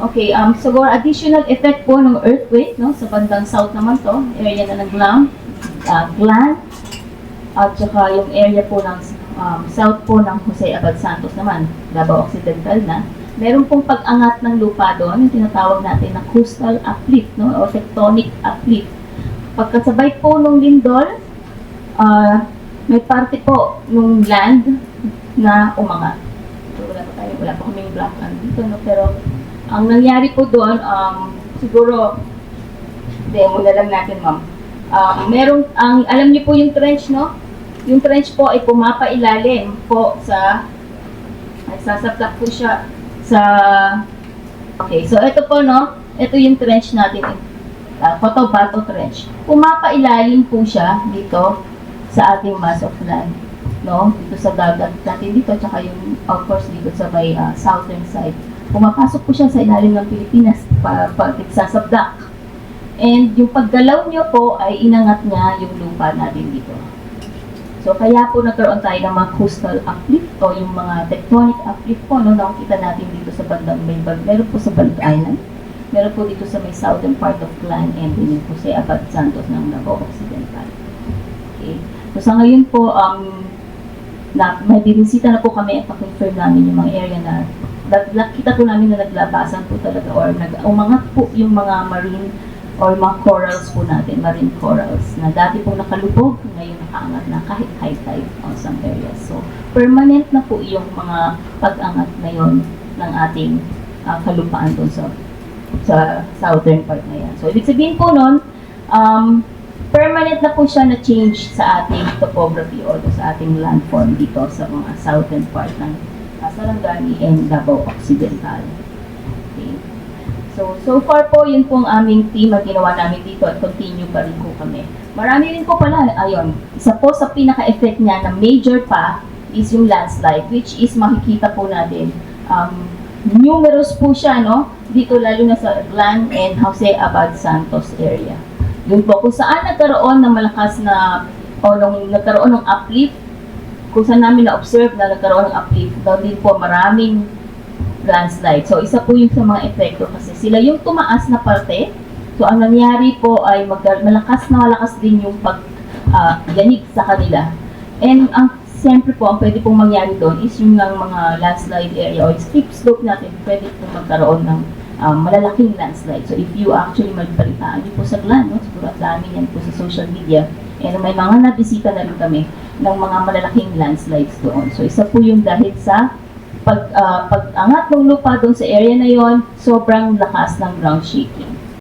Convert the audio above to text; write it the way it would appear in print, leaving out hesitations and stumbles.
Okay, siguro additional effect po ng earthquake, no? Sa bandang south naman to, area na ng Glan, at saka yung area po ng south po ng Jose Abad Santos naman, Davao Occidental na. Meron pong pag-angat ng lupa doon, yung tinatawag natin na coastal uplift, no? O tectonic uplift. Pagkasabay po nung lindol, may parte po nung land na umangat. So, wala po kaming black dito, no? Pero ang nangyari po doon, siguro, demo na lang natin, ma'am. Alam niyo po yung trench, no? Yung trench po ay pumapailalim po nagsasaplak po siya sa, okay, so ito po, no? Ito yung trench natin, Cotabato Trench. Pumapailalim po siya dito sa ating mass of land, no? Dito sa dagat natin dito, tsaka yung, of course, dito sa may southern side. Pumapasok po siya sa ilalim ng Pilipinas para nagsasabdak. And yung paggalaw niyo po ay inangat niya yung lupa natin dito. So kaya po nagkaroon tayo ng mga coastal uplift o yung mga tectonic uplift po, no, nakikita natin dito sa bandang Maybag. Meron po sa Balik Island. Meron po dito sa may southern part of Glan and din po sa Abad Santos ng Davao Occidental. Okay. So sa ngayon po, may binisita na po kami at pa-confirm namin yung mga area na nakita po namin na naglabasan po talaga or umangat po yung mga marine or mga corals po natin, marine corals, na dati po nakalubog, ngayon nakaangat na kahit high tide on some areas. So, permanent na po yung mga pag-angat na yon ng ating kalupaan doon sa southern part na yan. So, ibig sabihin po nun, permanent na po siya na change sa ating topography or sa ating landform dito sa mga southern part ng Sarangani and Davao Occidental. Okay. So far po, yun po ang aming team at ginawa namin dito at continue pa rin po kami. Marami rin po pala, ayun, isa po sa pinaka-effect niya na major pa is yung landslide, which is makikita po natin. Numerous po siya, no? Dito lalo na sa Glan and Jose Abad Santos area. Yun po, kung saan nagkaroon ng malakas na, o nung nagkaroon ng uplift, kung saan namin na-observe na nagkaroon ng uplift, daw din po maraming landslide. So, isa po yung sa mga epekto kasi sila yung tumaas na parte. So, ang nangyari po ay malakas din yung pag-yanig sa kanila. And siyempre po, ang pwede pong mangyari doon is yung mga landslide area o steep slope natin, pwede pong magkaroon ng malalaking landslide. So, if you actually magpalitaan niyo po sa Glan, no? Siguro at dami yan po sa social media. And may mga nabisita na rin kami ng mga malalaking landslides doon. So, isa po yung dahil sa pag-angat ng lupa doon sa area na yon, sobrang lakas ng ground shaking.